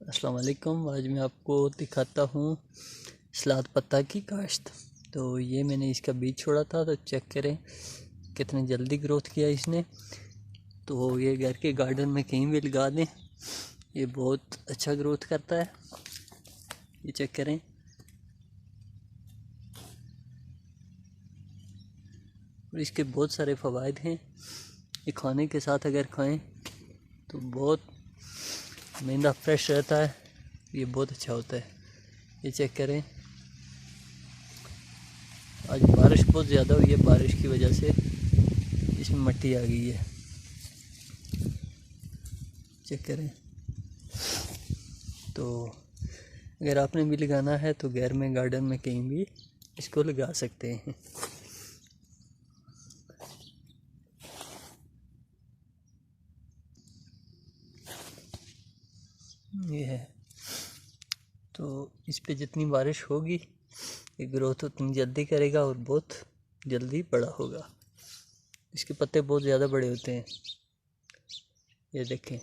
अस्सलाम वालेकुम। आज मैं आपको दिखाता हूँ सलाद पत्ता की काश्त। तो ये मैंने इसका बीज छोड़ा था, तो चेक करें कितनी जल्दी ग्रोथ किया इसने। तो ये घर के गार्डन में कहीं भी लगा दें, ये बहुत अच्छा ग्रोथ करता है। ये चेक करें। और इसके बहुत सारे फ़वाइद हैं। ये खाने के साथ अगर खाएं तो बहुत मैदा फ्रेश रहता है, ये बहुत अच्छा होता है। ये चेक करें। आज बारिश बहुत ज़्यादा हुई है, बारिश की वजह से इसमें मिट्टी आ गई है। चेक करें। तो अगर आपने भी लगाना है तो घर में गार्डन में कहीं भी इसको लगा सकते हैं। ये है। तो इस पे जितनी बारिश होगी ये ग्रोथ उतनी जल्दी करेगा और बहुत जल्दी बड़ा होगा। इसके पत्ते बहुत ज़्यादा बड़े होते हैं, ये देखें।